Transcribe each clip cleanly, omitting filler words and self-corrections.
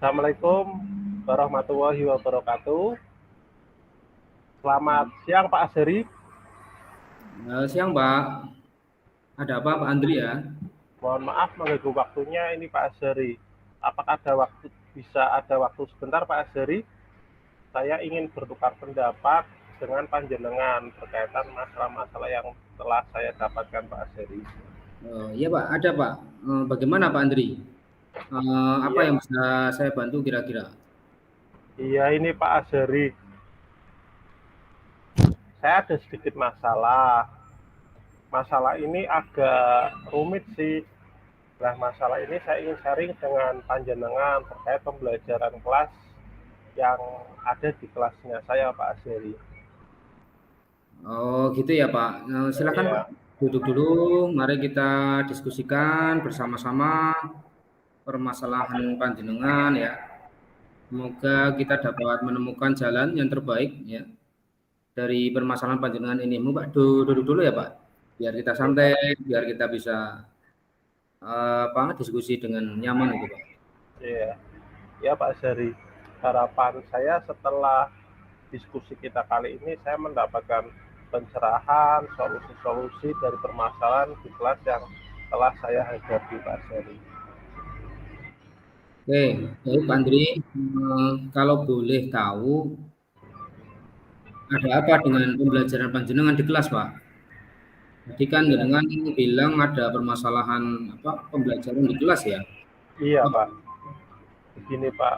Assalamualaikum warahmatullahi wabarakatuh. Selamat siang Pak Azhari. Siang Pak, ada apa Pak Andri ya? Mohon maaf mengganggu waktunya ini Pak Azhari. Apakah bisa ada waktu sebentar Pak Azhari? Saya ingin bertukar pendapat dengan panjenengan berkaitan masalah-masalah yang telah saya dapatkan Pak Azhari. Iya Pak, ada Pak. Bagaimana Pak Andri? Apa Iya, yang bisa saya bantu kira-kira? iya ini Pak Azhari. Saya ada sedikit masalah. Masalah ini agak rumit sih. Nah, masalah ini saya ingin sharing dengan panjenengan terkait pembelajaran kelas yang ada di kelasnya saya, Pak Azhari. Oh gitu ya Pak. Silakan Pak, Ya, duduk dulu. Mari kita diskusikan bersama-sama permasalahan panjenengan ya. Semoga kita dapat menemukan jalan yang terbaik ya dari permasalahan panjenengan ini. Mau Pak duduk dulu ya Pak, biar kita santai, biar kita bisa diskusi dengan nyaman gitu Pak. ya, ya Pak Azhari. Harapan saya setelah diskusi kita kali ini, saya mendapatkan pencerahan, solusi-solusi dari permasalahan di kelas yang telah saya hadapi, Pak Azhari. Oke, baik Pak Andri. Kalau boleh tahu, ada apa dengan pembelajaran panjenengan di kelas, Pak? Tadi kan Ya, jenengan bilang ada permasalahan apa pembelajaran di kelas ya? iya Apa? Pak. Begini Pak,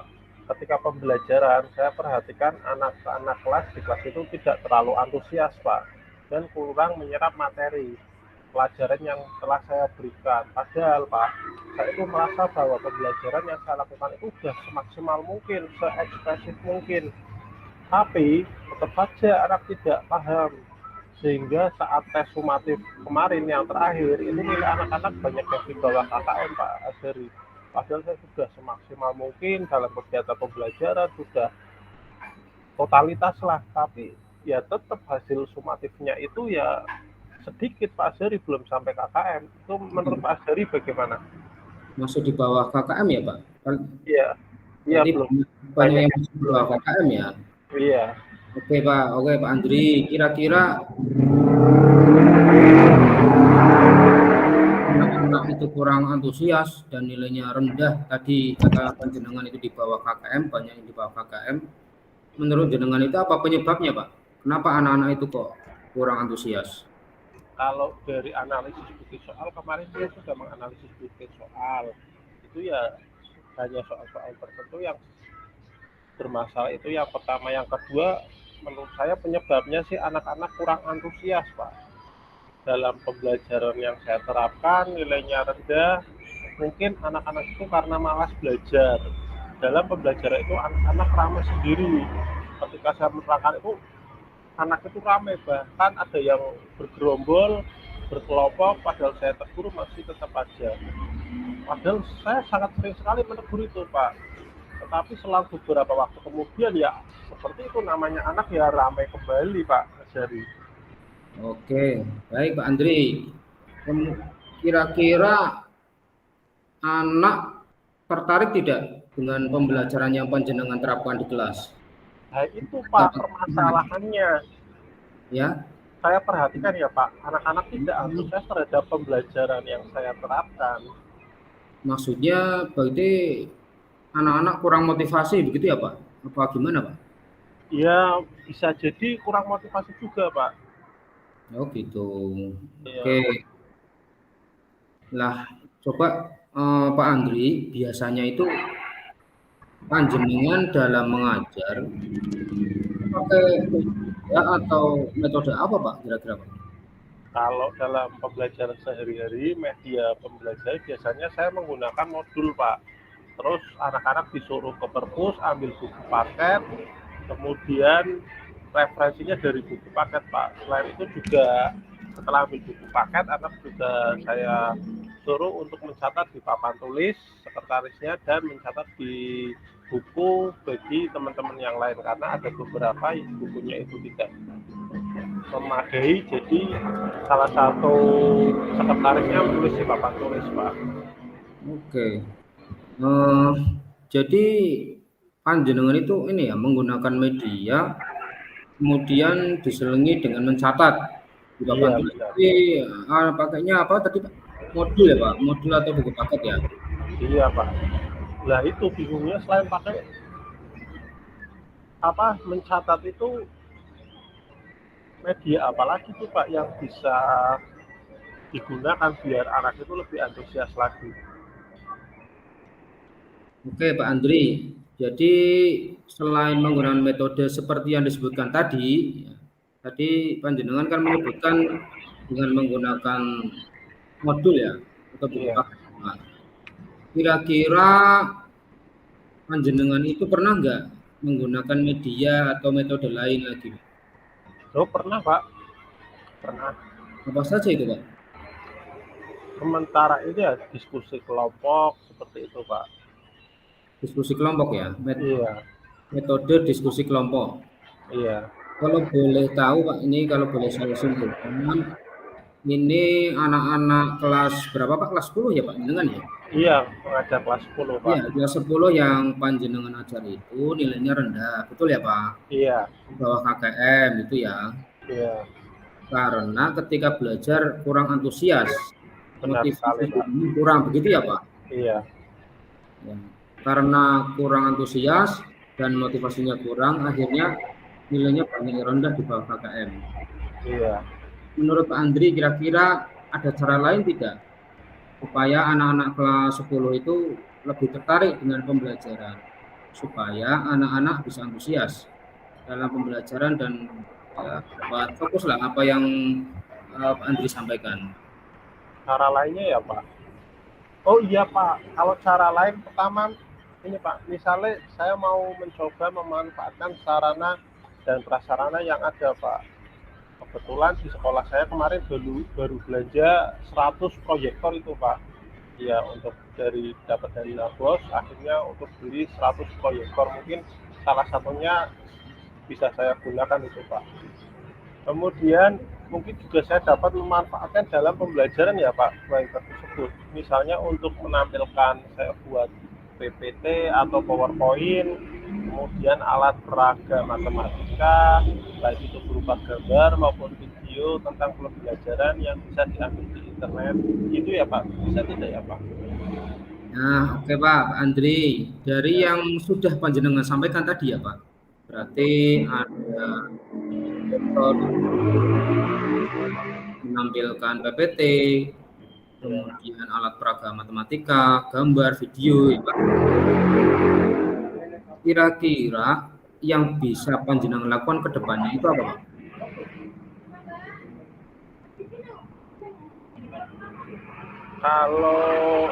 ketika pembelajaran saya perhatikan anak-anak kelas di kelas itu tidak terlalu antusias Pak dan kurang menyerap materi pelajaran yang telah saya berikan. Padahal Pak, saya itu merasa bahwa pembelajaran yang saya lakukan itu sudah semaksimal mungkin, se-ekspresif mungkin. Tapi tetap saja anak tidak paham. Sehingga saat tes sumatif kemarin yang terakhir, itu nilai anak-anak banyak yang di bawah KKM Pak Azhari. Padahal saya sudah semaksimal mungkin dalam kegiatan pembelajaran, sudah totalitas lah. Tapi ya tetap hasil sumatifnya itu ya sedikit Pak Azhari, belum sampai KKM. Itu menurut Pak Azhari bagaimana? Masuk di bawah KKM ya, Pak? Iya, iya Berarti belum banyak banyak yang yang masuk di bawah belum. KKM ya? Iya. Oke Pak Andri. Kira-kira anak-anak itu kurang antusias dan nilainya rendah. Tadi kata panjenengan itu di bawah KKM, banyak yang di bawah KKM. Menurut jenengan itu apa penyebabnya, Pak? Kenapa anak-anak itu kok kurang antusias? Kalau dari analisis bukti soal, kemarin saya sudah menganalisis bukti soal. Itu ya hanya soal-soal tertentu yang bermasalah. Itu yang pertama. Yang kedua, menurut saya penyebabnya sih anak-anak kurang antusias Pak dalam pembelajaran yang saya terapkan. Nilainya rendah, mungkin anak-anak itu karena malas belajar. Dalam pembelajaran itu anak-anak ramai sendiri. Ketika saya menerangkan itu, anak itu ramai, bahkan ada yang bergerombol, berkelompok. Padahal saya tegur masih tetap aja. Padahal saya sangat sering sekali menegur itu Pak. Tetapi selang beberapa waktu kemudian ya seperti itu, namanya anak ya ramai kembali Pak Azhari. Oke, baik Pak Andri. Kira-kira anak tertarik tidak dengan pembelajaran yang panjenengan terapkan di kelas? Nah itu Pak permasalahannya. Ya, Saya perhatikan ya Pak, anak-anak tidak antusias terhadap pembelajaran yang saya terapkan. maksudnya berarti anak-anak kurang motivasi begitu ya Pak? Apa gimana Pak? Ya bisa jadi kurang motivasi juga Pak. Oh gitu. Oke, Ya, lah coba Pak Andri, biasanya itu panjenengan dalam mengajar pakai ya atau metode apa Pak kira-kira Pak? kalau dalam pembelajaran sehari-hari, media pembelajaran biasanya saya menggunakan modul Pak. Terus anak-anak disuruh ke perpus, ambil buku paket, kemudian referensinya dari buku paket Pak. Selain itu juga setelah ambil buku paket, anak juga saya suruh untuk mencatat di papan tulis sekretarisnya dan mencatat di buku bagi teman-teman yang lain, karena ada beberapa bukunya itu tidak memadai, jadi salah satu sekretarisnya menulis di papan tulis Pak. Oke. Eh, Jadi panjenengan itu ini ya menggunakan media, kemudian diselingi dengan mencatat di Iya papan tulis. benar. Jadi pakainya apa tadi Pak? Modul ya Pak? Modul atau buku paket ya? Iya Pak. Nah itu bingungnya selain pakai apa mencatat itu media apalagi tuh Pak yang bisa digunakan biar anak itu lebih antusias lagi. Oke Pak Andri. Jadi selain menggunakan metode seperti yang disebutkan tadi, ya, tadi panjenengan kan menyebutkan dengan menggunakan modul ya atau buku Iya. paket. Nah, kira-kira panjenengan itu pernah nggak menggunakan media atau metode lain lagi? Oh pernah Pak, pernah. Apa saja itu Pak? Sementara ini ya diskusi kelompok seperti itu Pak. Diskusi kelompok ya, Iya, metode diskusi kelompok. iya, Kalau boleh tahu Pak, ini kalau boleh saya simpulkan, ini anak-anak kelas berapa Pak? Kelas 10 ya Pak, jenengan ya? iya mengajar kelas 10 Pak. Iya, kelas 10 yang panjenengan ajar itu nilainya rendah, betul ya Pak? Iya, Di bawah KKM itu ya. iya, Karena ketika belajar kurang antusias, benar sekali motivasi Pak. kurang, begitu ya Pak? Iya, Ya. Karena kurang antusias dan motivasinya kurang, akhirnya nilainya banyak yang rendah di bawah KKM. iya. Menurut Pak Andri, kira-kira ada cara lain tidak supaya anak-anak kelas 10 itu lebih tertarik dengan pembelajaran, supaya anak-anak bisa antusias dalam pembelajaran dan dapat fokuslah apa yang Pak Andri sampaikan. Cara lainnya ya Pak. Oh iya Pak, kalau cara lain pertama ini Pak, misalnya saya mau mencoba memanfaatkan sarana dan prasarana yang ada Pak. Kebetulan di sekolah saya kemarin baru belanja 100 proyektor itu Pak. Ya untuk dapat dari Nabos, akhirnya untuk beli 100 proyektor mungkin salah satunya bisa saya gunakan itu Pak. Kemudian mungkin juga saya dapat memanfaatkan dalam pembelajaran ya Pak proyektor tersebut. Misalnya untuk menampilkan saya buat PPT atau PowerPoint, kemudian alat peraga matematika, baik itu berupa gambar maupun video tentang pembelajaran yang bisa diambil di internet. Itu ya Pak, bisa tidak ya Pak? Nah, oke Pak Andri, dari Ya, yang sudah panjenengan sampaikan tadi ya Pak, berarti ada metode menampilkan PPT, ya. kemudian alat peraga matematika, gambar, video, ya Pak. Kira-kira yang bisa panjenengan lakukan ke depannya itu apa Pak? Kalau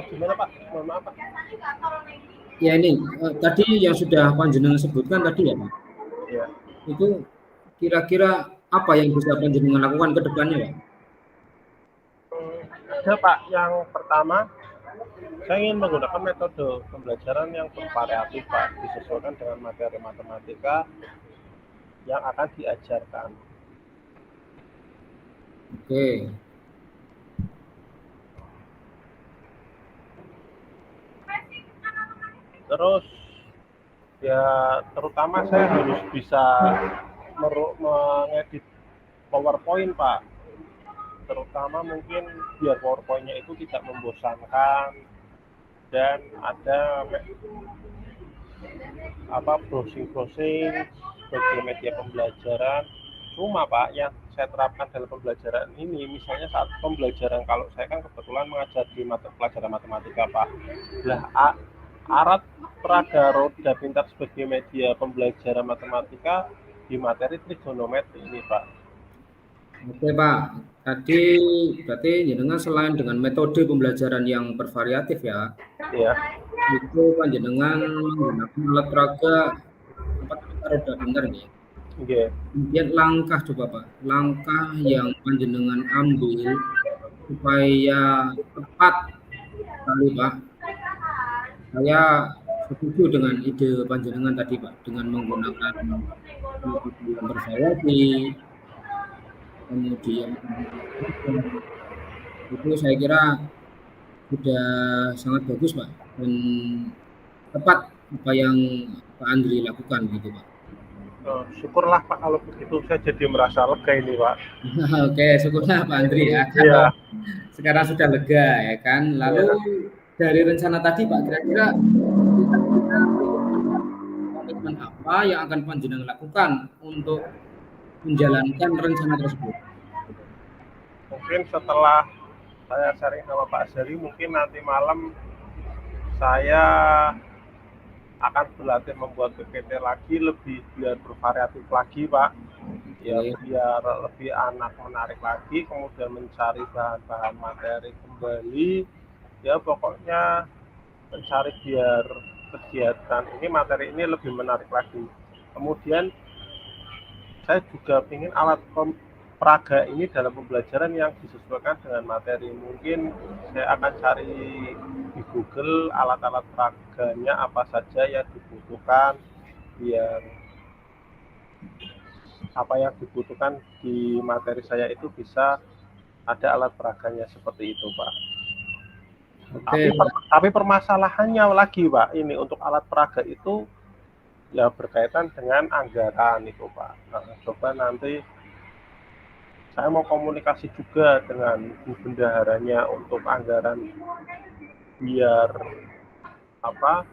gimana Pak? Mohon maaf Pak. Ya ini tadi yang sudah panjenengan sebutkan tadi ya Pak, Ya. itu kira-kira apa yang bisa panjenengan lakukan ke depannya Pak? Ada Pak, yang pertama saya ingin menggunakan metode pembelajaran yang bervariatif Pak, disesuaikan dengan materi matematika yang akan diajarkan. Oke, Terus ya terutama saya harus bisa mengedit PowerPoint Pak. Terutama mungkin biar PowerPoint-nya itu tidak membosankan dan ada browsing-browsing sebagai media pembelajaran. Cuma Pak, yang saya terapkan dalam pembelajaran ini, misalnya saat pembelajaran, kalau saya kan kebetulan mengajar di pelajaran matematika Pak. Lah, alat peraga roda pintar sebagai media pembelajaran matematika di materi trigonometri ini Pak. oke Pak. Tadi berarti jenengan selain dengan metode pembelajaran yang bervariatif ya, Ya, itu panjenengan menggunakan alat peraga apa roda pintar nih. oke. Kemudian langkah coba Pak, langkah yang panjenengan ambil supaya tepat sekali Pak. Saya setuju dengan ide panjenengan tadi Pak, dengan menggunakan metode yang bervariatif, kemudian itu saya kira sudah sangat bagus Pak, dan tepat apa yang Pak Andri lakukan gitu Pak. Syukurlah Pak kalau begitu, saya jadi merasa lega ini Pak. Oke, syukurlah Pak Andri ya, kalau Iya, sekarang sudah lega ya kan. Lalu iya. dari rencana tadi Pak, kira-kira kita komitmen apa yang akan panjenengan lakukan untuk menjalankan rencana tersebut? Mungkin setelah saya sharing sama Pak Azhari, mungkin nanti malam saya akan berlatih membuat PPT lagi, lebih biar bervariatif lagi Pak. Ya Oke, biar lebih menarik lagi, kemudian mencari bahan-bahan materi kembali. Ya pokoknya mencari biar kegiatan ini, materi ini lebih menarik lagi. Kemudian saya juga ingin alat peraga ini dalam pembelajaran yang disesuaikan dengan materi. Mungkin saya akan cari di Google alat-alat peraganya apa saja yang dibutuhkan, biar apa yang dibutuhkan di materi saya itu bisa ada alat peraganya seperti itu Pak. oke Pak. Tapi permasalahannya lagi Pak, ini untuk alat peraga itu ya berkaitan dengan anggaran itu Pak. Nah, coba nanti saya mau komunikasi juga dengan Bu Bendaharanya untuk anggaran biar apa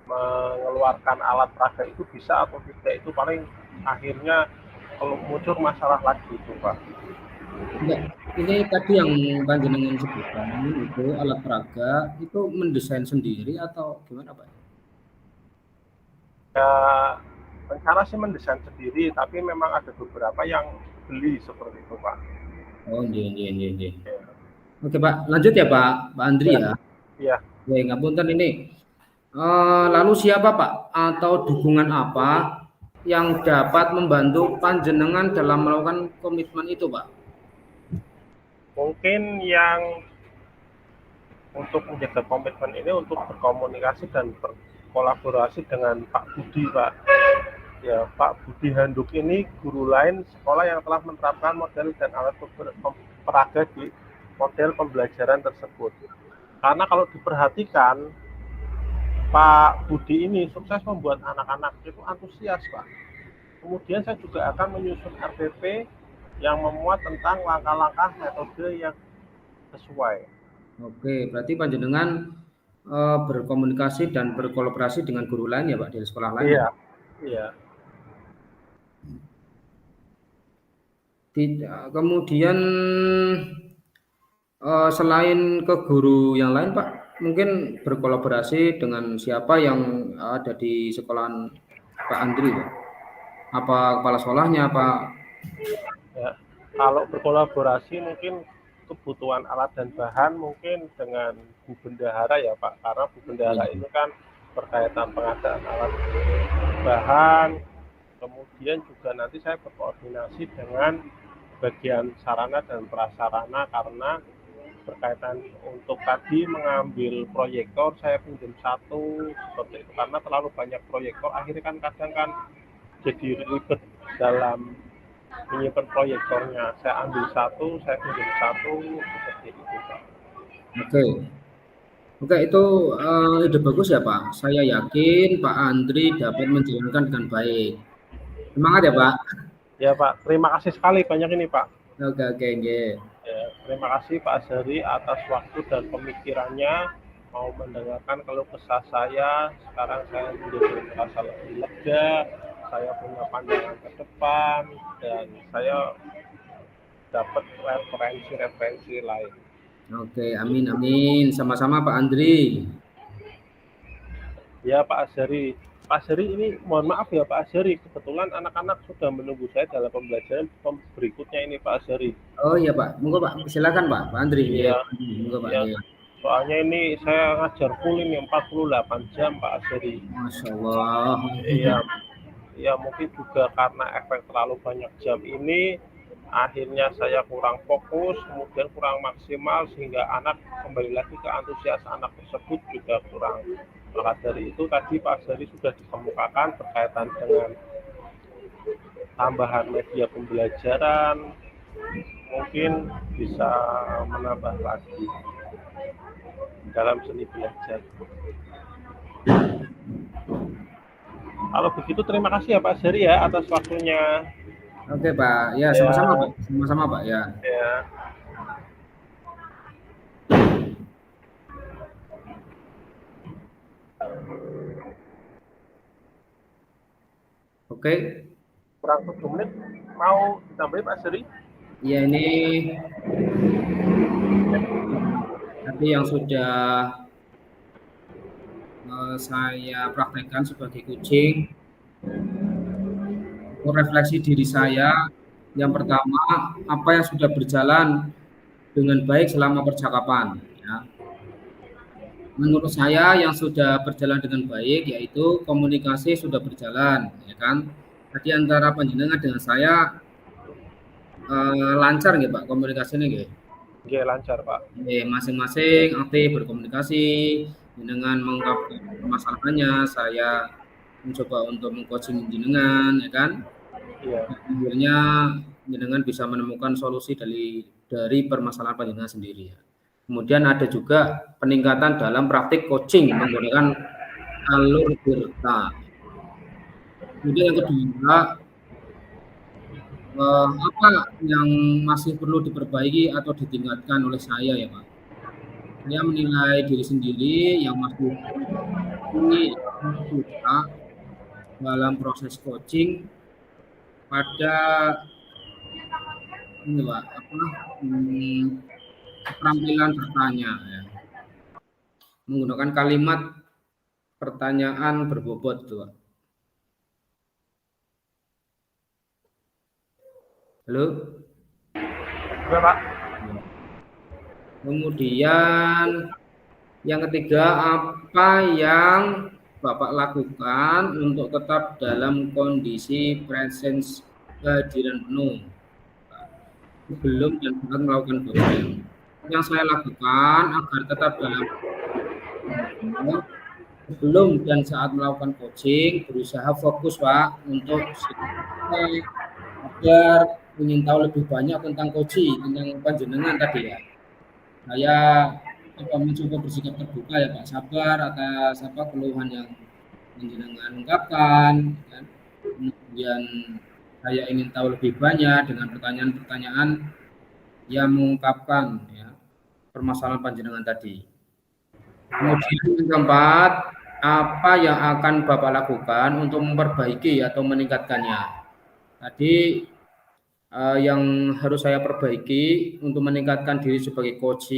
mengeluarkan alat peraga itu bisa atau tidak, itu paling akhirnya kalau muncul masalah lagi itu Pak. Enggak, ini tadi yang panjenengan sebutkan itu alat peraga itu mendesain sendiri atau gimana Pak? Ya, rencana sih mendesain sendiri, tapi memang ada beberapa yang beli seperti itu Pak. Oh, iya, iya, iya, iya. Ya, Oke Pak, lanjut ya Pak, Pak Andri ya, ya. ya. Ya, ngapunten ini. Lalu siapa Pak atau dukungan apa yang dapat membantu panjenengan dalam melakukan komitmen itu Pak? Mungkin yang untuk menjaga komitmen ini untuk berkomunikasi dan berkolaborasi dengan Pak Budi Pak. Ya, Pak Budi Handuk ini guru lain sekolah yang telah menerapkan model dan alat peraga di model pembelajaran tersebut. Karena kalau diperhatikan, Pak Budi ini sukses membuat anak-anak itu antusias Pak. Kemudian saya juga akan menyusun RPP yang memuat tentang langkah-langkah metode yang sesuai. Oke, berarti panjenengan berkomunikasi dan berkolaborasi dengan guru lain ya Pak di sekolah lain ya Iya, Pak? iya. Kemudian selain ke guru yang lain Pak, mungkin berkolaborasi dengan siapa yang ada di sekolahan Pak Andri Pak? Apa kepala sekolahnya, apa? Ya. Kalau berkolaborasi mungkin kebutuhan alat dan bahan mungkin dengan Bu Bendahara ya Pak, karena Bu Bendahara Iya. ini kan berkaitan pengadaan alat bahan, kemudian juga nanti saya berkoordinasi dengan bagian sarana dan prasarana karena berkaitan untuk tadi mengambil proyektor saya pinjam satu seperti itu, karena terlalu banyak proyektor akhirnya kan kadang kan jadi ribet dalam menyimpan proyektornya. Saya ambil satu, saya pinjam satu, seperti itu Pak. Oke. Oke, itu ide bagus ya Pak. Saya yakin Pak Andri dapat menjalankan dengan baik. Semangat ya Pak. Ya Pak, terima kasih sekali banyak ini Pak. Oke, oke, oke. Ya, terima kasih Pak Azhari atas waktu dan pemikirannya mau mendengarkan keluh kesah saya. Sekarang saya menjadi merasa lebih lega, saya punya pandangan ke depan, dan saya dapat referensi-referensi lain. Oke, amin, amin. Sama-sama Pak Andri. Ya Pak Azhari, Pak Azhari ini mohon maaf ya Pak Azhari, kebetulan anak-anak sudah menunggu saya dalam pembelajaran berikutnya ini Pak Azhari. Oh iya Pak, monggo Pak. Silakan Pak, Pak Andri. Iya, Iya, monggo Pak. ya. Iya. Soalnya ini saya ngajar full ini 48 jam Pak Azhari. Masya Allah. Iya, ya mungkin juga karena efek terlalu banyak jam ini, akhirnya saya kurang fokus, kemudian kurang maksimal, sehingga anak kembali lagi ke antusias anak tersebut juga kurang. Maka dari itu tadi Pak Azhari sudah dikemukakan berkaitan dengan tambahan media pembelajaran, mungkin bisa menambah lagi. dalam seni belajar. Kalau begitu terima kasih ya Pak Seri ya atas waktunya. Oke Pak, ya Ya, sama-sama Pak, sama-sama Pak ya. ya. Oke, Kurang 7 menit mau ditambahin Pak Seri? ya ini tadi yang sudah saya praktekkan sebagai coaching, refleksi diri saya. Yang pertama, apa yang sudah berjalan dengan baik selama percakapan. Ya. Menurut saya yang sudah berjalan dengan baik yaitu komunikasi sudah berjalan, ya kan? Tadi antara panjenengan dengan saya lancar nggih Pak komunikasinya nggih? Nggih, lancar Pak. Nggih, masing-masing aktif berkomunikasi dengan mengungkapkan permasalahannya, saya mencoba untuk meng-coaching jenengan, ya kan? Iya. Akhirnya jenengan bisa menemukan solusi dari permasalahan panjenengan sendiri ya. Kemudian ada juga peningkatan dalam praktik coaching menggunakan alur Tirta. Kemudian yang kedua, apa yang masih perlu diperbaiki atau ditingkatkan oleh saya ya Pak? Saya menilai diri sendiri yang masih ini dalam proses coaching pada ini Pak, keterampilan bertanya ya. Menggunakan kalimat pertanyaan berbobot tuh Pak. Halo? Iya Pak. Kemudian yang ketiga, apa yang Bapak lakukan untuk tetap dalam kondisi presence kehadiran penuh sebelum dan saat melakukan coaching? Yang saya lakukan agar tetap dalam sebelum dan saat melakukan coaching, berusaha fokus Pak untuk agar ingin tahu lebih banyak tentang coaching, tentang panjenengan tadi ya. Saya mencoba bersikap terbuka ya Pak, sabar atas keluhan yang panjenengan ungkapkan, kan? Kemudian saya ingin tahu lebih banyak dengan pertanyaan-pertanyaan yang mengungkapkan ya, permasalahan panjenengan tadi. Kemudian yang keempat, apa yang akan Bapak lakukan untuk memperbaiki atau meningkatkannya? Tadi yang harus saya perbaiki untuk meningkatkan diri sebagai coach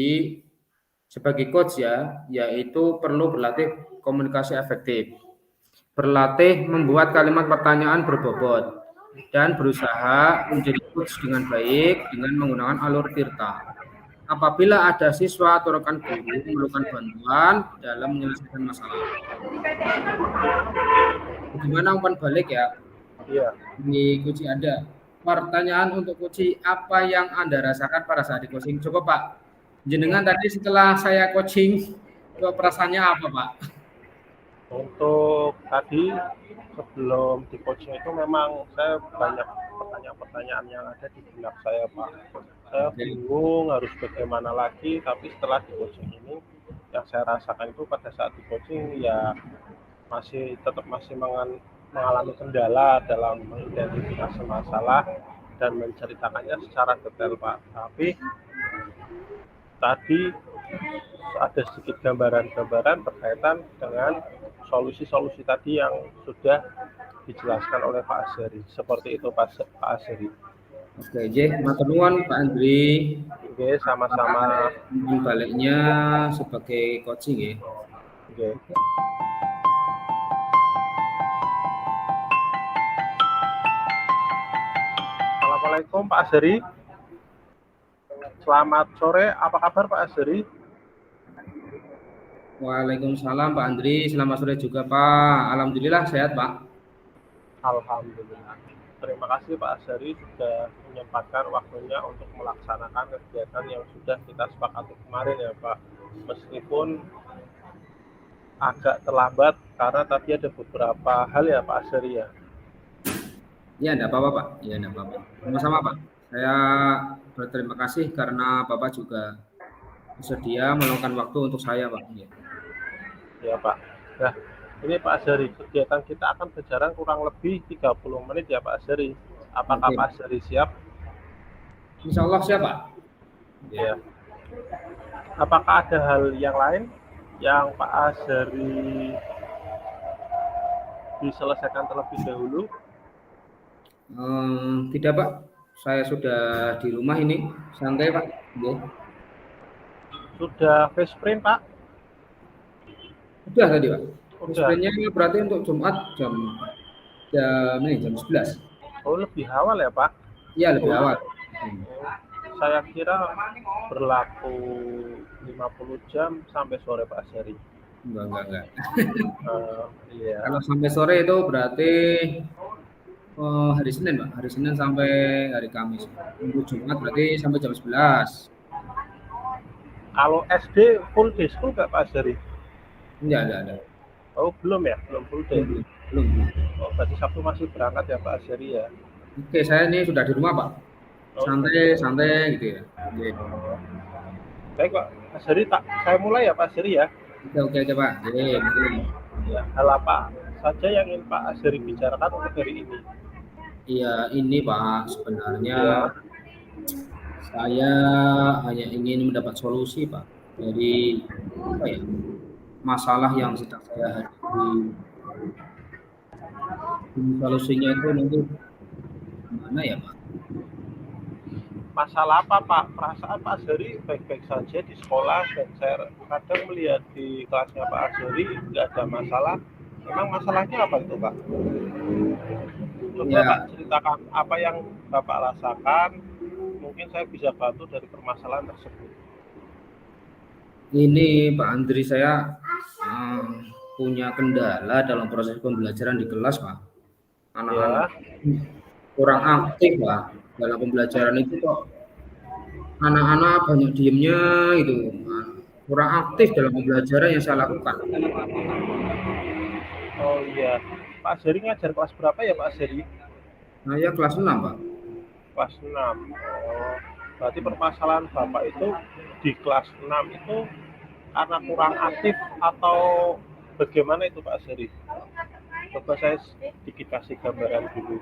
ya, yaitu perlu berlatih komunikasi efektif, berlatih membuat kalimat pertanyaan berbobot, dan berusaha menjadi coach dengan baik dengan menggunakan alur Tirta. Apabila ada siswa atau rekan guru memerlukan bantuan dalam menyelesaikan masalah. Bagaimana umpan balik ya? Iya. Di coaching ada. Pertanyaan untuk coaching, apa yang Anda rasakan pada saat di coaching? Coba Pak, jenengan tadi setelah saya coaching, perasaannya apa Pak? Untuk tadi sebelum di coaching itu memang saya banyak pertanyaan-pertanyaan yang ada di benak saya Pak. Saya bingung harus bagaimana lagi, tapi setelah di coaching ini yang saya rasakan itu pada saat di coaching ya tetap masih mengalami kendala dalam mengidentifikasi masalah dan menceritakannya secara detail Pak. Tapi tadi ada sedikit gambaran-gambaran berkaitan dengan solusi-solusi tadi yang sudah dijelaskan oleh Pak Azhari. Seperti itu Pak Azhari. Oke, matur nuwun Pak Andri. Oke, sama-sama. Baliknya sebagai coaching ya. Oke. Assalamualaikum Pak Azhari. Selamat sore, apa kabar Pak Azhari? Waalaikumsalam Pak Andri, selamat sore juga Pak. Alhamdulillah sehat Pak. Alhamdulillah. Terima kasih Pak Azhari sudah menyempatkan waktunya untuk melaksanakan kegiatan yang sudah kita sepakati kemarin ya Pak. Meskipun agak terlambat karena tadi ada beberapa hal ya Pak Azhari ya. Ya, enggak apa-apa Pak. Ya, enggak apa-apa. Sama-sama Pak. Saya berterima kasih karena Bapak juga bersedia meluangkan waktu untuk saya, Pak. Ya. Ya Pak. Nah, ini Pak Azhari, kegiatan kita akan berjalan kurang lebih 30 menit ya Pak Azhari. Apakah Oke, Pak Azhari siap? Insya Allah siap, Pak. Ya. Apakah ada hal yang lain yang Pak Azhari diselesaikan terlebih dahulu? Tidak, Pak. Saya sudah di rumah ini, santai, Pak. Ya. Sudah face print Pak? Sudah tadi, Pak. Udah. Sprintnya berarti untuk Jumat jam 11. Oh, lebih awal ya Pak? Iya, lebih awal. Saya kira berlaku 50 jam sampai sore Pak Azhari. Enggak. Iya. Kalau sampai sore itu berarti hari Senin, Pak. Hari Senin sampai hari Kamis. Minggu Jumat berarti sampai jam 11. Kalau SD full day school nggak Pak Azhari? Enggak ada. Oh, belum ya? Belum full day? Belum. Oh, berarti Sabtu masih berangkat ya Pak Azhari ya? Oke, saya ini sudah di rumah, Pak. Santai gitu ya. Oke. Baik Pak Azhari, saya mulai ya Pak Azhari ya? Oke, Pak. Ya, hal apa saja yang ingin Pak Azhari bicarakan untuk hari ini? Iya, ini Pak, sebenarnya Ya. saya hanya ingin mendapat solusi, Pak, dari apa ya, masalah yang sedang saya hadapi. Solusinya itu nanti gimana ya, Pak? Masalah apa Pak? Perasaan Pak Azhari baik-baik saja di sekolah, dan saya kadang melihat di kelasnya Pak Azhari nggak ada masalah. Memang masalahnya apa itu Pak? Coba Ya, Pak ceritakan apa yang Bapak rasakan. Mungkin saya bisa bantu dari permasalahan tersebut. ini Pak Andri, saya punya kendala dalam proses pembelajaran di kelas, Pak. Anak-anak kurang aktif, Pak, dalam pembelajaran itu kok. Anak-anak banyak diemnya itu, kurang aktif dalam pembelajaran yang saya lakukan. Oh iya, Pak Azhari ngajar kelas berapa ya Pak Azhari? Saya kelas 6, Pak. Kelas 6. Oh, berarti permasalahan Bapak itu di kelas 6 itu karena kurang aktif atau bagaimana itu Pak Azhari? Coba saya sedikit kasih gambaran dulu.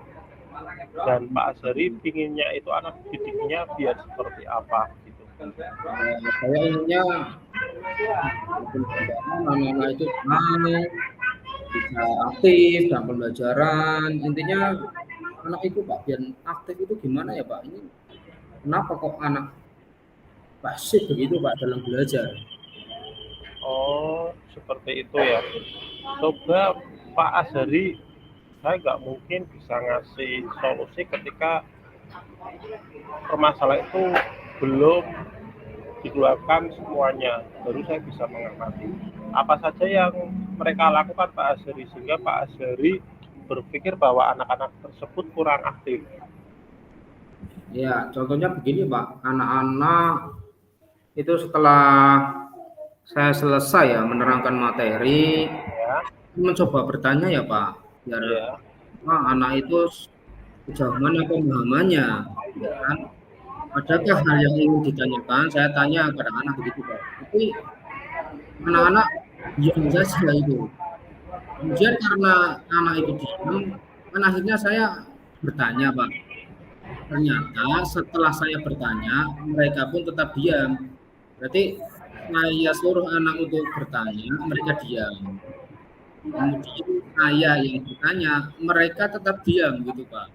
Dan Pak Azhari pinginnya itu anak didiknya biar seperti apa gitu. Saya inginnya anak-anak itu bisa aktif dalam pembelajaran. Intinya anak itu, Pak, biar aktif itu gimana ya, Pak? Ini kenapa kok anak pasif begitu, Pak, dalam belajar? Oh, seperti itu ya. Coba Pak Azhari, saya nggak mungkin bisa ngasih solusi ketika permasalahan itu belum dikeluarkan semuanya, baru saya bisa mengamati apa saja yang mereka lakukan Pak Azhari, sehingga Pak Azhari berpikir bahwa anak-anak tersebut kurang aktif. Ya, contohnya begini, Pak. Anak-anak itu setelah saya selesai ya menerangkan materi, mencoba bertanya ya, Pak, biar anak itu sejauh mana pemahamannya, ya kan? Adakah hal yang ingin ditanyakan? Saya tanya kepada anak begitu, Pak. Tapi anak-anak diam saja itu. Kemudian karena anak itu diam, kan akhirnya saya bertanya, Pak. Ternyata setelah saya bertanya, mereka pun tetap diam. Berarti saya suruh anak untuk bertanya, mereka diam. Kemudian saya yang bertanya, mereka tetap diam gitu, Pak.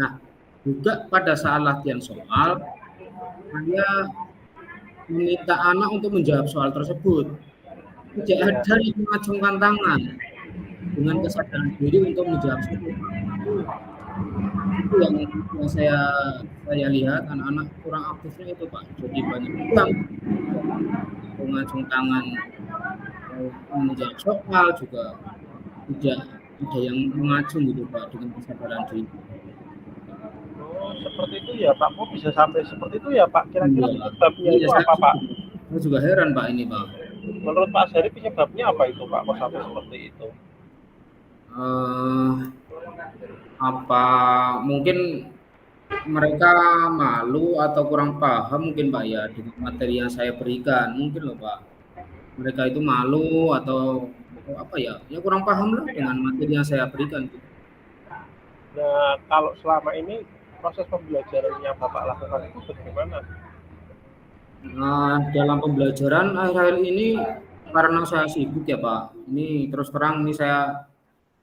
Nah, juga pada saat latihan soal, saya meminta anak untuk menjawab soal tersebut. Tidak ada yang mengacungkan tangan dengan kesadaran diri untuk menjawab soal. Itu yang saya lihat, anak-anak kurang aktifnya itu, Pak. Jadi banyak yang mengacung tangan menjawab soal, juga tidak ada yang mengacung gitu, Pak, dengan kesadaran diri. Oh, seperti itu ya Pak, kok bisa sampai seperti itu ya Pak? Kira-kira penyebabnya itu apa Pak? Saya juga heran, Pak, ini, Pak. Menurut Pak Azhari penyebabnya apa itu Pak, kok sampai seperti itu? Apa mungkin mereka malu atau kurang paham mungkin Pak ya dengan materi yang saya berikan mungkin loh Pak. Mereka itu malu atau apa ya? Ya kurang paham lah dengan materi yang saya berikan gitu. Nah, kalau selama ini proses pembelajaran yang Bapak lakukan itu bagaimana? Nah, dalam pembelajaran akhir-akhir ini karena saya sibuk ya Pak. Ini terus terang ini saya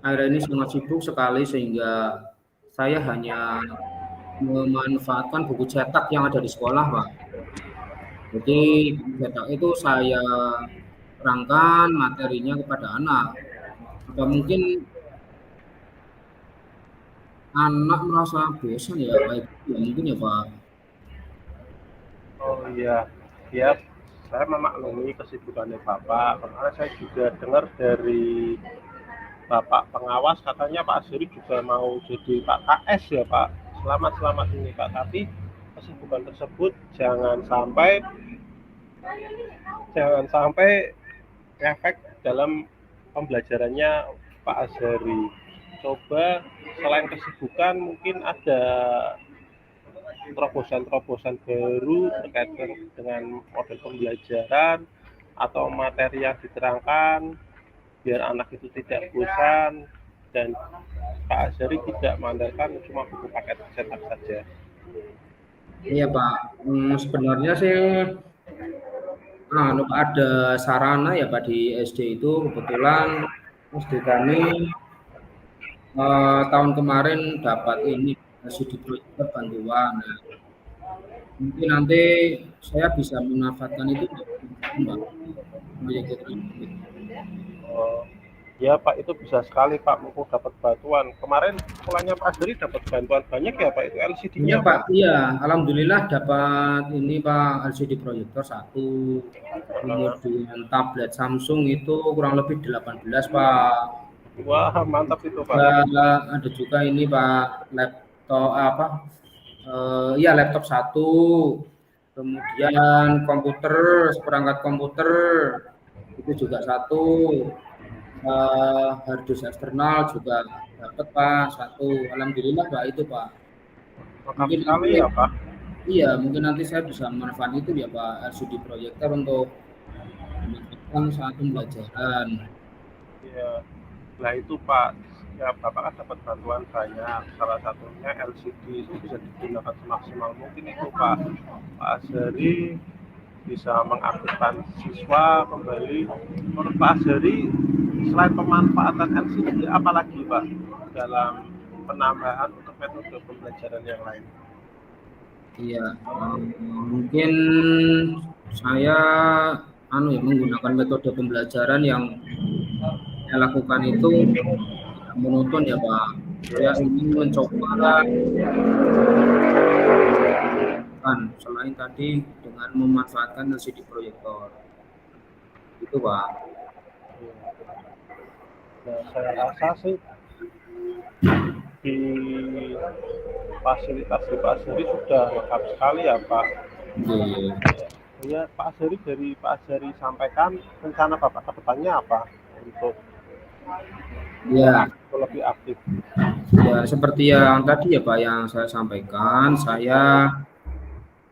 akhir ini sangat sibuk sekali sehingga saya hanya memanfaatkan buku cetak yang ada di sekolah Pak. Jadi buku cetak itu saya terangkan materinya kepada anak. Apa mungkin anak merasa bosan ya Pak? Ya, mungkin ya Pak. Oh iya, ya saya memaklumi kesibukannya Bapak. Karena saya juga dengar dari Bapak pengawas katanya Pak Azri juga mau jadi Pak KS ya Pak. Selamat-selamat ini Pak. Tapi kesibukan tersebut jangan sampai efek dalam pembelajarannya Pak Azhari. Coba selain kesibukan mungkin ada terobosan-terobosan baru terkait dengan model pembelajaran atau materi yang diterangkan biar anak itu tidak bosan dan Pak Azhari tidak mengandalkan cuma buku paket cetak saja. Iya Pak. Sebenarnya sih ada sarana ya Pak di SD itu kebetulan SD kami tahun kemarin dapat ini studi proyektor bantuan. Nah, mungkin nanti saya bisa memanfaatkan itu Mbak proyek tersebut. Oh, ya Pak, itu bisa sekali Pak, mumpung dapat bantuan. Kemarin sekolahnya Pak Azhari dapat bantuan banyak ya Pak, itu Iya LCD-nya Pak, Pak. iya alhamdulillah dapat ini Pak LCD proyektor 1, kemudian tablet Samsung itu kurang lebih 18 Pak. Wah, mantap itu Pak. Ada juga ini Pak laptop apa? Iya laptop 1, kemudian komputer seperangkat komputer itu juga 1, harddisk eksternal juga dapat Pak 1. Alhamdulillah Pak itu Pak. Mantap Mungkin sekali nanti ya Pak. iya mungkin nanti saya bisa memanfaatkan itu ya Pak LCD proyektor untuk memanfaatkan saat pembelajaran. Ya, nah itu Pak, ya Bapak kan dapat bantuan banyak, salah satunya LCD itu bisa digunakan semaksimal mungkin itu Pak. Pak Azhari bisa mengaktifkan siswa kembali. Menurut Pak Azhari, selain pemanfaatan LCD, apalagi Pak dalam penambahan untuk metode pembelajaran yang lain? Iya, mungkin saya menggunakan metode pembelajaran yang saya lakukan itu tidak monoton ya Pak. Saya ingin mencoba selain tadi dengan memanfaatkan LCD proyektor. Itu Pak. Nah, saya rasa sih di fasilitas di Pak Azhari sudah lengkap sekali ya Pak. Oke. Ya Pak Azhari, dari Pak Azhari sampaikan rencana Bapak ke depannya apa untuk Ya, lebih aktif. ya seperti yang tadi ya Pak yang saya sampaikan, saya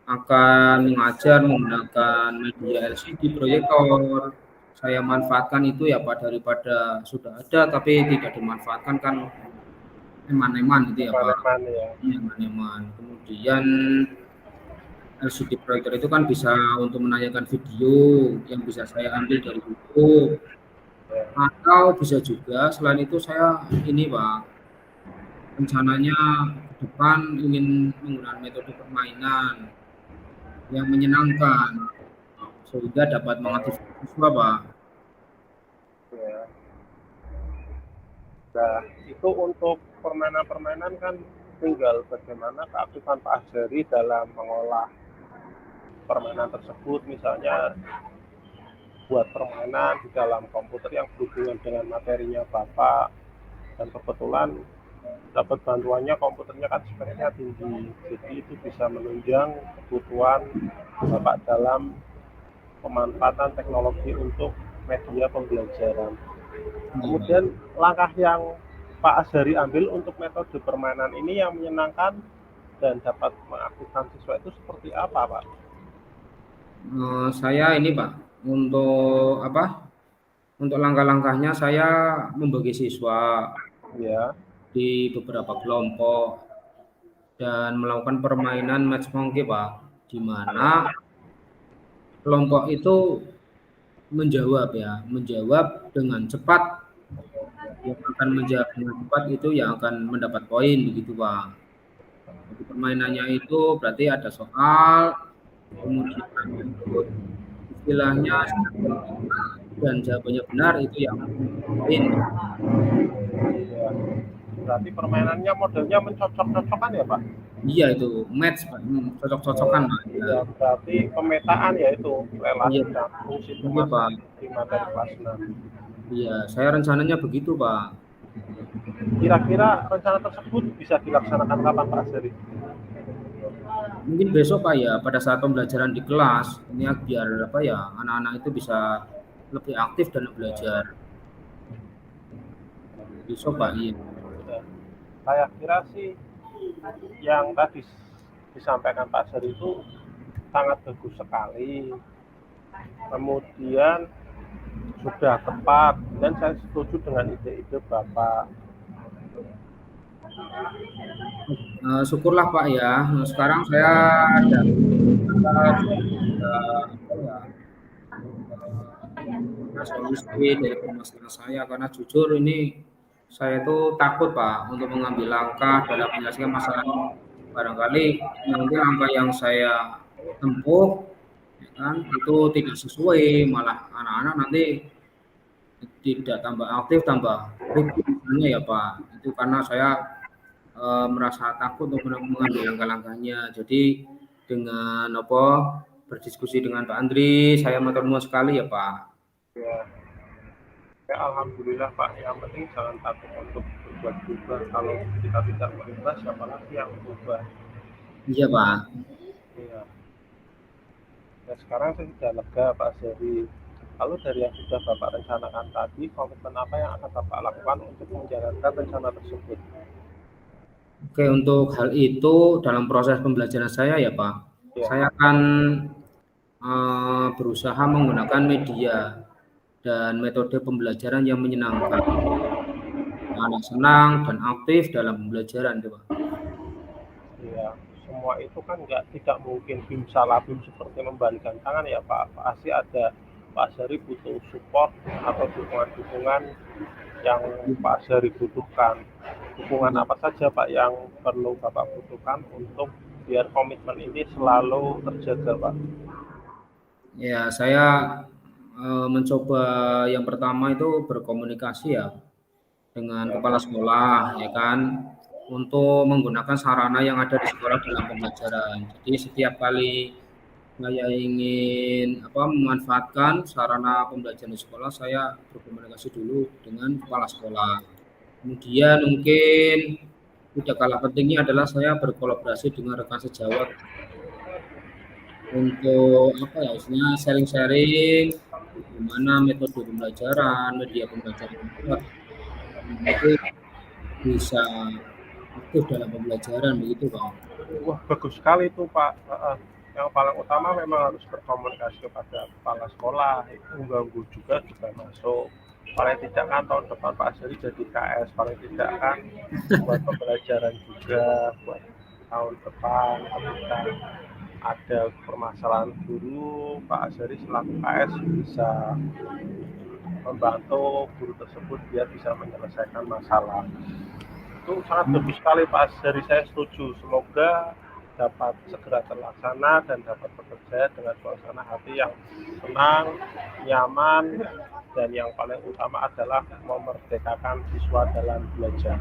akan mengajar menggunakan media LCD proyektor. Saya manfaatkan itu ya Pak daripada sudah ada tapi tidak dimanfaatkan kan eman-eman gitu ya Pak. Teman-teman ya. Eman-eman. Kemudian LCD proyektor itu kan bisa untuk menayangkan video yang bisa saya ambil dari YouTube. Atau bisa juga selain itu saya ini Pak, rencananya ke depan ingin menggunakan metode permainan yang menyenangkan sehingga dapat mengaktifkan siswa Pak. Ya. Nah, itu untuk permainan-permainan kan tinggal bagaimana keaktifan Pak Azhari dalam mengolah permainan tersebut, misalnya buat permainan di dalam komputer yang berhubungan dengan materinya Bapak, dan kebetulan dapat bantuannya komputernya kan speknya tinggi, jadi itu bisa menunjang kebutuhan Bapak dalam pemanfaatan teknologi untuk media pembelajaran. Kemudian langkah yang Pak Azhari ambil untuk metode permainan ini yang menyenangkan dan dapat mengaktifkan siswa itu seperti apa, Pak? Saya ini Pak, untuk apa? Untuk langkah-langkahnya saya membagi siswa Ya, di beberapa kelompok dan melakukan permainan match monkey Pak, di mana kelompok itu menjawab dengan cepat. Yang akan menjawab dengan cepat itu yang akan mendapat poin begitu Pak. Jadi permainannya itu berarti ada soal, kemudian itu istilahnya dan jawabannya benar itu yang poin. ya. Berarti permainannya modelnya mencocok-cocokan ya, Pak? Iya itu match Pak, cocok-cocokan Pak. Ya. Ya, berarti pemetaan ya itu relasi Iya, dan fungsi iya Pak. di materi kelas 6. Iya, saya rencananya begitu Pak. Kira-kira rencana tersebut bisa dilaksanakan kapan, Pak Aseri? Mungkin besok Pak ya, pada saat pembelajaran di kelas, ini biar apa ya, anak-anak itu bisa lebih aktif dalam belajar. Besok Pak, iya. Ya, saya kira sih yang tadi disampaikan Pak Aseri itu sangat bagus sekali. Kemudian sudah tepat dan saya setuju dengan ide-ide Bapak. Syukurlah Pak ya. Nah, sekarang saya ada apa ya, solusi dari permasalahan saya karena jujur ini saya itu takut Pak untuk mengambil langkah dalam menyelesaikan masalah ini. Barangkali nanti langkah yang saya tempuh ya kan itu tidak sesuai, malah anak-anak nanti tidak tambah aktif, tambah ribut misalnya ya Pak. Itu karena saya merasa takut untuk mengambil langkah-langkahnya. Jadi dengan apa berdiskusi dengan Pak Andri, saya matur nuwun sekali ya Pak. Ya, ya alhamdulillah Pak. Yang penting jangan takut untuk berbuat. Kalau kita tidak berubah, siapa lagi yang berubah? Iya Pak. Iya. Ya sekarang saya sudah lega Pak Seri. Lalu dari yang sudah Bapak rencanakan tadi, komitmen apa yang akan Bapak lakukan untuk menjalankan rencana tersebut? Oke, untuk hal itu dalam proses pembelajaran saya ya Pak, Ya, saya akan berusaha menggunakan media dan metode pembelajaran yang menyenangkan. Anak senang dan aktif dalam pembelajaran tuh Pak. ya. Semua itu kan tidak mungkin bim salah bim seperti membalikan tangan ya Pak. Pasti ada Pak Seri butuh support atau dukungan-dukungan yang Pak Seri butuhkan. Dukungan apa saja Pak yang perlu Bapak butuhkan untuk biar komitmen ini selalu terjaga Pak? Ya, saya mencoba yang pertama itu berkomunikasi ya dengan kepala sekolah ya kan untuk menggunakan sarana yang ada di sekolah dalam pembelajaran. Jadi setiap kali saya ingin memanfaatkan sarana pembelajaran di sekolah, saya berkomunikasi dulu dengan kepala sekolah. Kemudian mungkin tidak kalah pentingnya adalah saya berkolaborasi dengan rekan sejawat untuk apa ya istilahnya sharing-sharing bagaimana metode pembelajaran, media pembelajaran itu bisa aktif dalam pembelajaran begitu Pak. Wah, bagus sekali itu Pak. Yang paling utama memang harus berkomunikasi kepada kepala sekolah. Itu mengganggu juga masuk. Paling tidak kan tahun depan Pak Seri jadi KS. Paling tidak kan buat pembelajaran juga buat tahun depan ketika ada permasalahan guru, Pak Seri selaku KS bisa membantu guru tersebut biar bisa menyelesaikan masalah. Itu sangat bagus sekali Pak. Dari saya setuju. Semoga dapat segera terlaksana dan dapat bekerja dengan suasana hati yang tenang, nyaman, dan yang paling utama adalah memerdekakan siswa dalam belajar.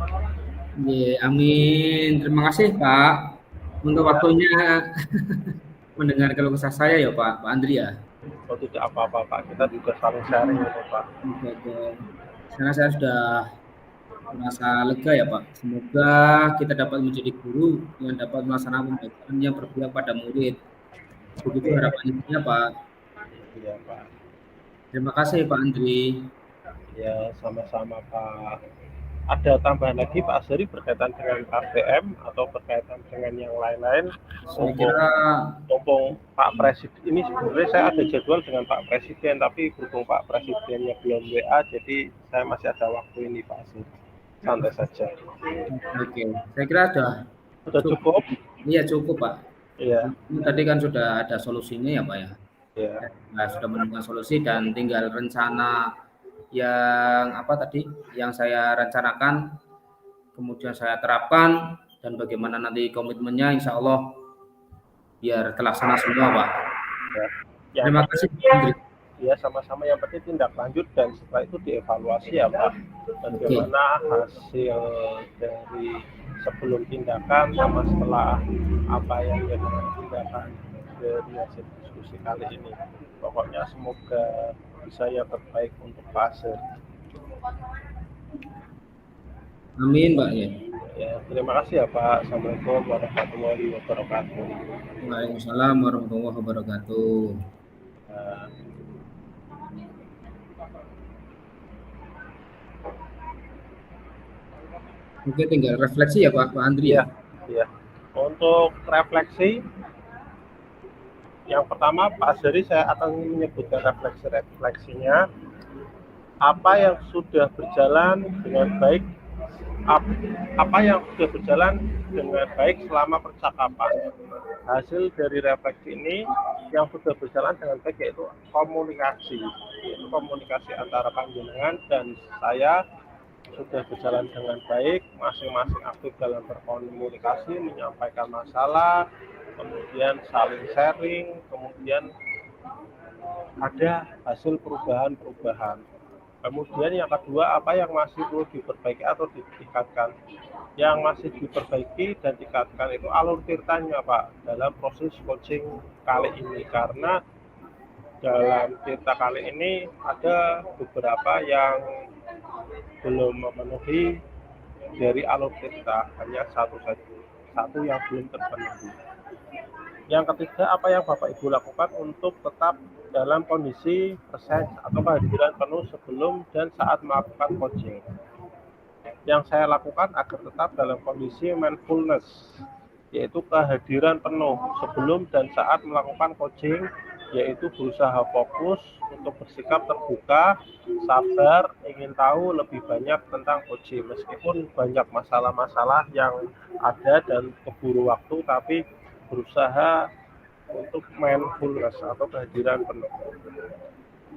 Ya, amin. Terima kasih Pak untuk waktunya mendengar keluh kesah saya ya Pak Andri ya. Oh tidak apa-apa Pak, kita juga saling sharing itu Pak. Oke. Karena saya sudah merasa lega ya Pak. Semoga kita dapat menjadi guru yang dapat melaksanakan pembelajaran yang berpihak pada murid. Begitu harapannya Pak. Iya Pak. Terima kasih Pak Andri. Ya sama-sama Pak. ada tambahan lagi Pak Azhari berkaitan dengan KTM atau berkaitan dengan yang lain-lain? Saya kira Mumpung Pak Presiden ini sebenarnya saya ada jadwal dengan Pak Presiden, tapi berhubung Pak Presidennya belum WA, jadi saya masih ada waktu ini Pak Azhari. Santai saja. oke. Saya kira Sudah cukup? Iya cukup Pak. Iya. Tadi kan sudah ada solusinya ya Pak ya. Iya. Nah, sudah menemukan solusi dan tinggal rencana yang apa tadi yang saya rencanakan, kemudian saya terapkan dan bagaimana nanti komitmennya, insya Allah biar terlaksana semua Pak. Ya. Terima kasih Pak Andri. Ya, sama-sama, yang penting tindak lanjut dan setelah itu dievaluasi ya Pak. Bagaimana hasil dari sebelum tindakan sama setelah apa yang jadi tindakan dari hasil diskusi kali ini. Pokoknya semoga bisa yang terbaik untuk Pak Azhari. Amin Pak ya. Ya, terima kasih ya Pak. Assalamualaikum warahmatullahi wabarakatuh. Waalaikumsalam warahmatullahi wabarakatuh. Oke, tinggal refleksi ya Pak Andri ya. Iya. Untuk refleksi, yang pertama Pak Azhari saya akan menyebutkan refleksinya. Apa yang sudah berjalan dengan baik, apa yang sudah berjalan dengan baik selama percakapan. Hasil dari refleksi ini yang sudah berjalan dengan baik yaitu komunikasi antara panjenengan dan saya sudah berjalan dengan baik, masing-masing aktif dalam berkomunikasi, menyampaikan masalah, kemudian saling sharing, kemudian ada hasil perubahan-perubahan. Kemudian yang kedua, apa yang masih perlu diperbaiki atau ditingkatkan. Yang masih diperbaiki dan ditingkatkan itu alur tirtanya Pak dalam proses coaching kali ini, karena dalam tirta kali ini ada beberapa yang belum memenuhi dari alur tirta, hanya satu yang belum terpenuhi. Yang ketiga, apa yang Bapak Ibu lakukan untuk tetap dalam kondisi presence atau kehadiran penuh sebelum dan saat melakukan coaching. Yang saya lakukan agar tetap dalam kondisi mindfulness, yaitu kehadiran penuh sebelum dan saat melakukan coaching, yaitu berusaha fokus untuk bersikap terbuka, sabar, ingin tahu lebih banyak tentang coaching. Meskipun banyak masalah-masalah yang ada dan keburu waktu, tapi berusaha untuk mindfulness atau kehadiran penuh.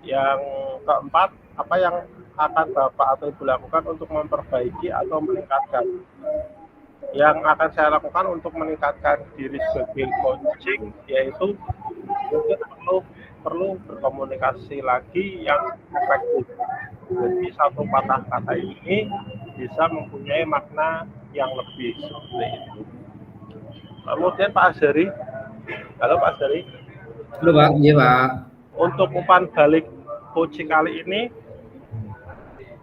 Yang keempat, apa yang akan Bapak atau Ibu lakukan untuk memperbaiki atau meningkatkan? Yang akan saya lakukan untuk meningkatkan diri sebagai coaching yaitu mungkin perlu berkomunikasi lagi yang efektif. Jadi satu patah kata ini bisa mempunyai makna yang lebih seperti itu. Kemudian Pak Azhari, halo Pak Azhari. Halo Pak, iya Pak. Untuk umpan balik coaching kali ini,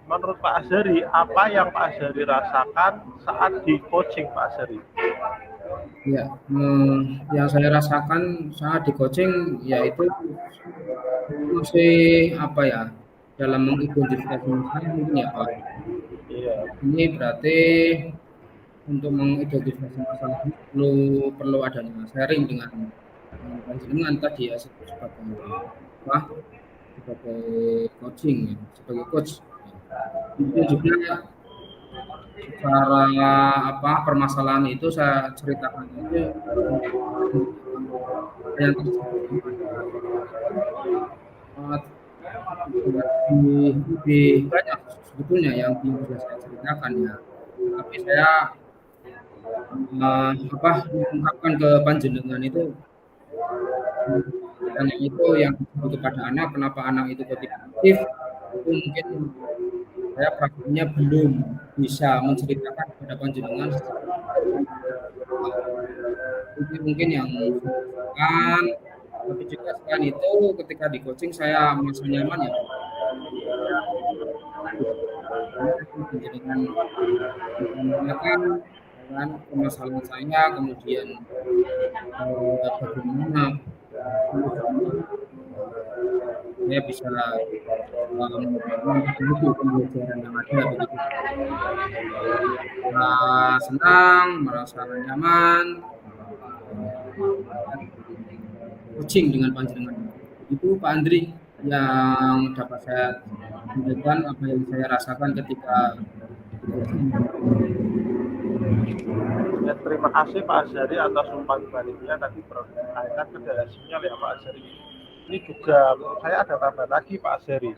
menurut Pak Azhari, apa yang Pak Azhari rasakan saat di coaching Pak Azhari? Ya, yang saya rasakan saat di coaching yaitu masih apa ya, dalam mengidentifikasi masalah mungkin ya Pak. Iya. Ini berarti untuk mengidentifikasi masalah ini perlu adanya sharing dengan panjenengan tadi ya sebagai coaching ya, sebagai coach. Itu juga secara permasalahan itu saya ceritakan aja yang lebih banyak sebetulnya yang belum bisa saya ceritakan ya, tapi saya mengungkapkan ke panjenengan itu yang kepada anak, kenapa anak itu aktif, itu mungkin saya praktiknya belum bisa menceritakan kepada panjenengan. Mungkin yang kan, tapi juga selain itu ketika di coaching saya merasa nyaman ya. Panjenengan menggunakan dengan permasalahan saya, kemudian bagaimana saya bisa memperbaiki pembelajaran yang ada begitu. Senang, merasa nyaman, kucing dengan panjenengan. Itu Pak Andri yang dapat saya sampaikan apa yang saya rasakan ketika Ya, terima kasih Pak Azhari atas umpan baliknya tadi berkaitan ke daya sinyal ya Pak Azhari. Ini juga menurut saya ada tambahan lagi Pak Azhari.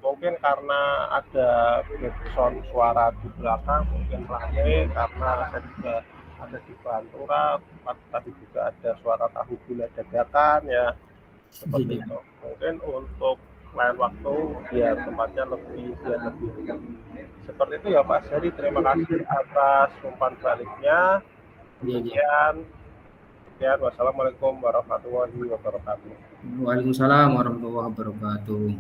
Mungkin karena ada background suara di belakang, mungkin rame karena saya juga ada di Pantura, tadi juga ada suara tahu gula dadakan ya, seperti itu. Mungkin untuk lain waktu biar tempatnya lebih seperti itu ya Pak Azhari. Terima kasih atas umpan baliknya. Sekian. Wassalamualaikum warahmatullahi wabarakatuh. Waalaikumsalam warahmatullahi wabarakatuh.